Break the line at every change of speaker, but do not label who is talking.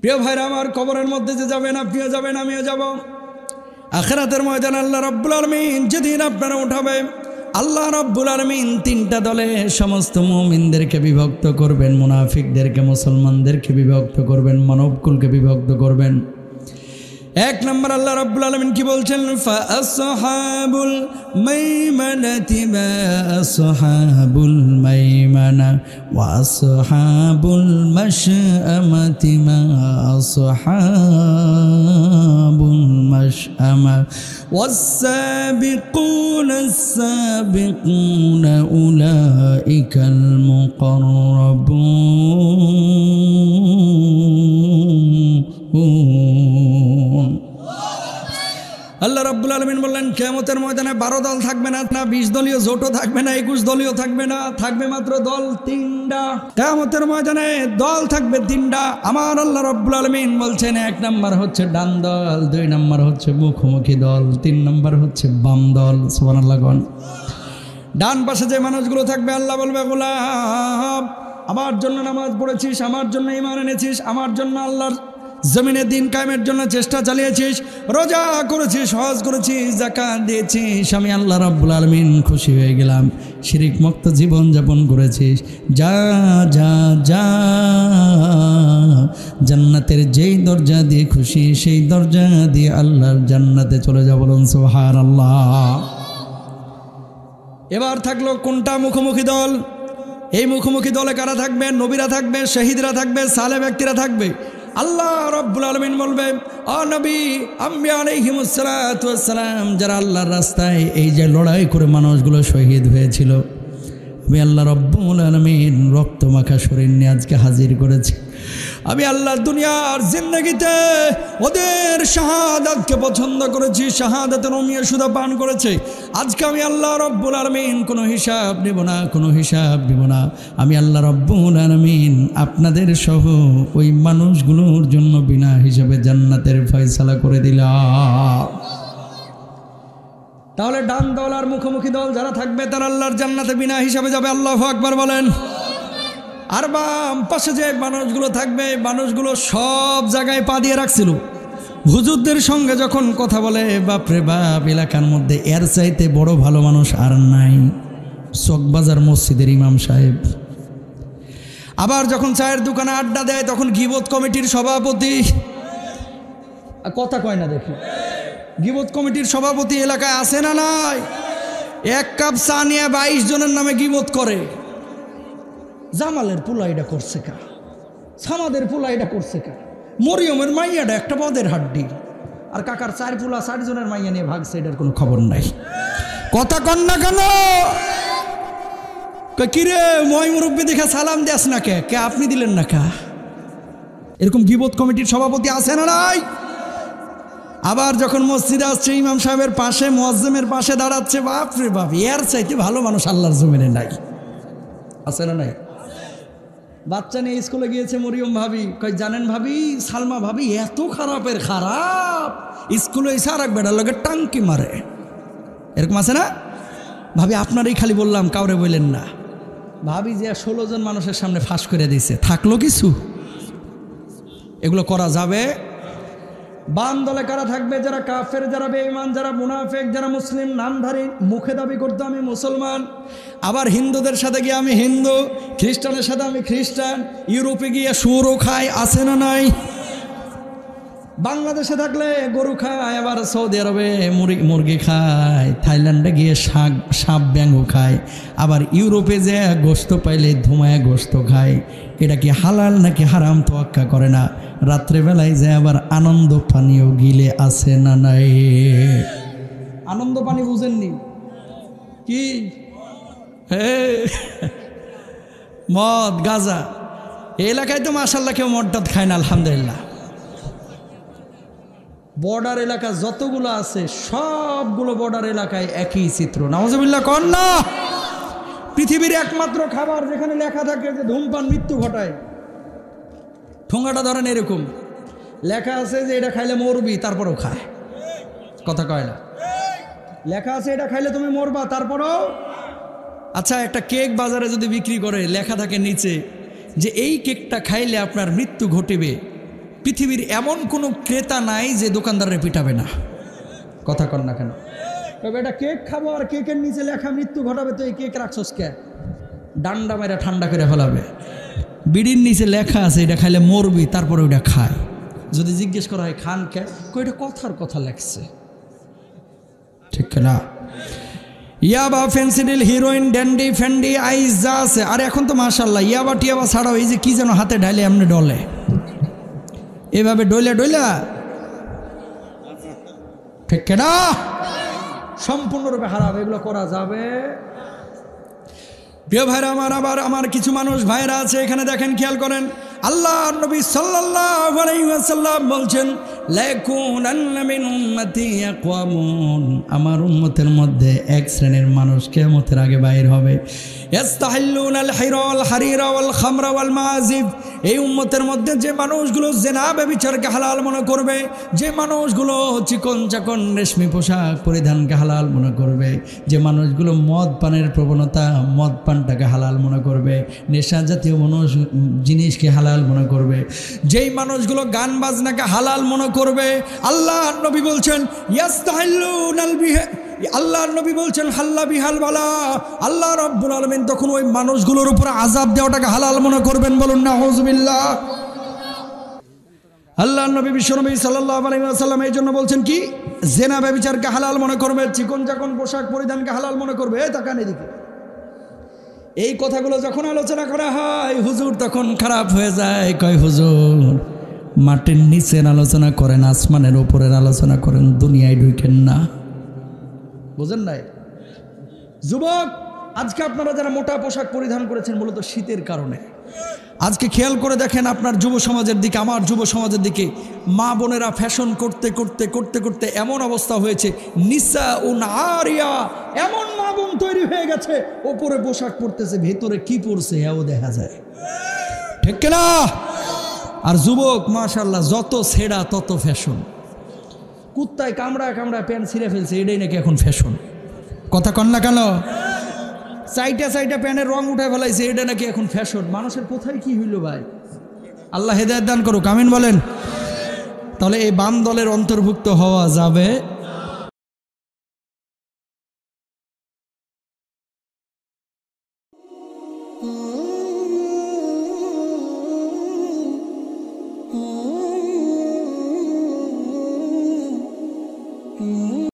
প্রিয় ভাইরা আমার, কবরের মধ্যে যে যাবেন, আপনিও যাবেন, আমিও যাব। আখিরাতের ময়দানে আল্লাহ রাব্বুল আলামিন যেদিন আপনারা উঠাবে, আল্লাহ রাব্বুল আলামিন তিনটা দলে সমস্ত মুমিনদেরকে বিভক্ত করবেন, মুনাফিকদেরকে মুসলমানদেরকে বিভক্ত করবেন, মানবকুলকে বিভক্ত করবেন। এক নম্বর আল্লাহ রাব্বুল আলামিন কি বলছেন? ফাআসহাবুল মাইমানাতি মা আসহাবুল মাইমানা ওয়া আসহাবুল মাশআমাতি মা আসহাবুল মাশআমা ওয়াস-সাবিকুনাস সাবিকুনা উলাইকাল মুকাররাবুন। আল্লাহ রাব্বুল আলামিন বললেন, কিয়ামতের ময়দানে 12 দল থাকবে না, 20 দলীয় জোটও থাকবে না, 21 দলীয় থাকবে না, থাকবে মাত্র দল 3টা। কিয়ামতের ময়দানে দল থাকবে 3টা। আমার আল্লাহ রাব্বুল আলামিন বলছেন, 1 নম্বর হচ্ছে ডান দল, 2 নম্বর হচ্ছে মুখোমুখি দল, 3 নম্বর হচ্ছে বাম দল। সুবহানাল্লাহ। ডান পাশে যে মানুষগুলো থাকবে, আল্লাহ বলবে, গোলাম আমার জন্য নামাজ পড়েছিস, আমার জন্য ঈমান এনেছিস, আমার জন্য আল্লাহর জমিনে দিন কায়েমের জন্য চেষ্টা চালিয়েছিস, রোজা করেছিস, হজ করেছিস, যাকাত দিয়েছিস, আমি আল্লাহ রাব্বুল আলামিন খুশি হয়ে গেলাম। শিরিক মুক্ত জীবন যাপন করেছিস, যা যা যা জান্নাতের যেই দরজা দিয়ে খুশি সেই দরজা দিয়ে আল্লাহর জান্নাতে চলে যা। বলুন সুবহানাল্লাহ। এবার থাকলো কোনটা? মুখোমুখি দল। এই মুখোমুখি দলে কারা থাকবে? নবীরা থাকবে, শহীদরা থাকবে, সালেহ ব্যক্তিরা থাকবে। আল্লাহ রাব্বুল আলামিন বলবে, ও নবী, আম্বিয়া আলাইহিমুস সালাতু ওয়াস সালাম, যারা আল্লাহর রাস্তায় এই যে লড়াই করে মানুষগুলো শহীদ হয়েছিল, আমি আল্লাহ রাব্বুল আলামিন রক্ত মাখা শরীর নিয়ে আজকে হাজির করেছি। আমি আল্লাহ দুনিয়ার জিন্দেগিতে ওদের শাহাদাতকে পছন্দ করেছি, শাহাদাতের অমিয়া সুদা পান করেছে। আজকে আমি আল্লাহ রাব্বুল আলামিন কোনো হিসাব নেব না, কোনো হিসাব নেব না। আমি আল্লাহ রাব্বুল আলামিন আপনাদের সহ ওই মানুষগুলোর জন্য বিনা হিসাবে জান্নাতের ফয়সালা করে দিলাম। তাহলে ডান দল আর মুখোমুখি দল যারা থাকবে তারা আল্লাহর জান্নাতে বিনা হিসাবে যাবে। আল্লাহু আকবার বলেন। আর বাম পাশে যে মানুষগুলো থাকবে, মানুষগুলো সব জায়গায় পা দিয়ে রাখছিল। হুজুরদের সঙ্গে যখন কথা বলে, বাপরে বাপ, এলাকার মধ্যে এর চাইতে বড় ভালো মানুষ আর নাই, চকবাজার মসজিদের ইমাম সাহেব। আবার যখন চায়ের দোকানে আড্ডা দেয়, তখন গীবত কমিটির সভাপতি। কথা কয় না দেখি, গীবত কমিটির সভাপতি এলাকায় আছে না নাই? 1 কাপ চা নিয়ে 22 জনের নামে গীবত করে। জামালের পোলা এটা করছে কা, সামাদের পোলা এটা করছে কা, মরিয়মের মাইয়াটা একটা পদের হাড্ডি, আর কাকার 4 পোলা 4 জনের মাইয়া নিয়ে ভাগছে, এটার কোনো খবর নাই। কথা কন না কেন? কিরে মই মুরব্বী দেখে সালাম দেস না কে? কে আপনি দিলেন না কা? এরকম গীবত কমিটির সভাপতি আছে না নাই? আবার যখন মসজিদে আসছে, ইমাম সাহেবের পাশে, মুয়াজ্জিমের পাশে দাঁড়াচ্ছে, বাপরে বাপ, এর চাইতে ভালো মানুষ আল্লাহর জমিনে নাই। আছে না নাই? বাচ্চা নিয়ে স্কুলে গিয়েছে মরিয়ম ভাবি, কই জানেন ভাবি, সালমা ভাবি এত খারাপের খারাপ, স্কুলে এসে আর এক বেটার লোকের টাঙ্কি মারে। এরকম আছে না? ভাবি আপনারই খালি বললাম, কাউরে বললেন না। ভাবি যে 16 জন মানুষের সামনে ফাঁস করে দিয়েছে, থাকলো কিছু? এগুলো করা যাবে? বাম দলে কারা থাকবে? যারা কাফের, যারা বেঈমান, যারা মুনাফিক, যারা মুসলিম নামধারী, মুখে দাবি করতো আমি মুসলমান, আবার হিন্দুদের সাথে গিয়ে আমি হিন্দু, খ্রিস্টানের সাথে আমি খ্রিস্টান, ইউরোপে গিয়ে সুরও খায়। আছে না নাই? বাংলাদেশে থাকলে গরু খায়, আবার সৌদি আরবে মুরগি খায়, থাইল্যান্ডে গিয়ে সাপ ব্যাঙও খায়, আবার ইউরোপে যে গোস্ত পাইলে ধুমায় গোস্ত খায়। এটা কি হালাল নাকি হারাম তোয়াক্কা করে না। রাত্রেবেলায় যে আবার আনন্দ পানীয় গিলে। আছে না নাই? আনন্দ পানি বুঝেননি কি? মদ গাঁজা। এই এলাকায় তো মাশাআল্লাহ কেউ মদটাত খায় না, আলহামদুলিল্লাহ। বর্ডার এলাকা যতগুলো আছে সবগুলো বর্ডার এলাকায় একই চিত্র। নাউজুবিল্লাহ কন না। পৃথিবীর একমাত্র খাবার যেখানে লেখা থাকে যে ধূমপান মৃত্যু ঘটায়, ঠোঙাটা ধরেন এরকম লেখা আছে যে এটা খাইলে মরবি, তারপরেও খায়। কথা কয় না? লেখা আছে এটা খাইলে তুমি মরবা, তারপরেও। আচ্ছা, একটা কেক বাজারে যদি বিক্রি করে, লেখা থাকে নিচে যে এই কেকটা খাইলে আপনার মৃত্যু ঘটিবে, পৃথিবীর এমন কোনো ক্রেতা নাই যে দোকানদারে পিটাবে না। কথা কর না কেন? তবে এটা কেক খাবো আর কেকের নিচে লেখা মৃত্যু ঘটাবে, তো এই কেক রাখছস কে? ডান্ডা মেরে ঠান্ডা করে ফেলাবে। বিড়ির নিচে লেখা আছে এটা খাইলে মরবি, তারপরে ওইটা খায়। যদি জিজ্ঞেস করা হয় খান কে, এটা কথার কথা লেখছে, ঠিক না? ইয়াবা, ফেন্সিডিল, হিরোইন, ড্যান্ডি, ফ্যান্ডি, আইস যা আছে। আর এখন তো মাশাল্লাহ ইয়াবা টিয়াবা ছাড়াও এই যে কি যেন হাতে ঢালে এমনি ডলে, এভাবে ডইলা ডইলা, ঠিক না? সম্পূর্ণরূপে হারাম, এগুলো করা যাবে। প্রিয় ভাইরা আমার, আবার আমার কিছু মানুষ ভাইরা আছে এখানে, দেখেন খেয়াল করেন, আল্লাহ নবী সাল্লাল্লাহু আলাইহি ওয়াসাল্লাম বলছেন, লাকুনান্না মিন উম্মতি আকওয়ামুন, আমার উম্মতের মধ্যে এক শ্রেণীর মানুষ কিয়ামতের আগে বাইর হবে, ইস্তাহিল্লুনাল হিরা ওয়াল হারিরা ওয়াল খামরা ওয়াল মাযিব। এই উম্মতের মধ্যে যে মানুষগুলো জিনা ব্যভিচারকে হালাল মনে করবে, যে মানুষগুলো চিকন চাকন রেশমি পোশাক পরিধানকে হালাল মনে করবে, যে মানুষগুলো মদ পানের প্রবণতা, মদ পানটাকে হালাল মনে করবে, নেশা জাতীয় জিনিসকে হালাল মনে করবে, যেই মানুষগুলো গান বাজনাকে হালাল মনে করবে, আল্লাহ নবী বলছেন ইয়াস্তাহিল্লুনাল বিহা, আল্লাহ নবী বলছেন হাল্লা বিহাল বালা, আল্লাহ রাব্বুল আলামিন তখন ওই মানুষগুলোর উপর আযাব দেওয়াটাকে হালাল মনে করবেন। বলুন না আউযুবিল্লাহ। আল্লাহ নবী বিশ্বনবী সাল্লাল্লাহু আলাইহি ওয়াসাল্লাম এই জন্য বলছেন কি, জিনা ব্যভিচারকে হালাল মনে করবে, চিকন চাকন পোশাক পরিধানকে হালাল মনে করবে। তাকান এদিকে, এই কথাগুলো যখন আলোচনা করা হয় হুজুর তখন খারাপ হয়ে যায়, কয় হুজুর মাটির নিচের আলোচনা করেন, আসমানের উপরের আলোচনা করেন, দুনিয়ায় ঢুকেন না। বুঝেন নাই? যুবক, আজকে আপনারা যারা মোটা পোশাক পরিধান করেছেন মূলত শীতের কারণে, আজকে খেয়াল করে দেখেন আপনার যুব সমাজের দিকে, আমার যুব সমাজের দিকে, মা বোনেরা ফ্যাশন করতে করতে করতে করতে এমন অবস্থা হয়েছে, নিসা ও নারিয়া, এমন মা বোন তৈরি হয়ে গেছে, ওপরে পোশাক পরতেছে, ভেতরে কি পরছে এও দেখা যায়, ঠিক না? আর যুবক মাশাআল্লাহ যত ছেঁড়া তত ফ্যাশন, কুত্তায় কামড়ায় কামড়ায় প্যান্ট ছিঁড়ে ফেলছে, এটাই নাকি এখন ফ্যাশন। কথা কন না কেন? চাইটা চাইটা প্যান্টের রং উঠায় ফেলাইছে, এটা নাকি এখন ফ্যাশন। মানুষের কোথায় কি হইল ভাই? আল্লাহ হেদায়েত দান করুক, আমিন বলেন। তাহলে এই বাম দলের অন্তর্ভুক্ত হওয়া যাবে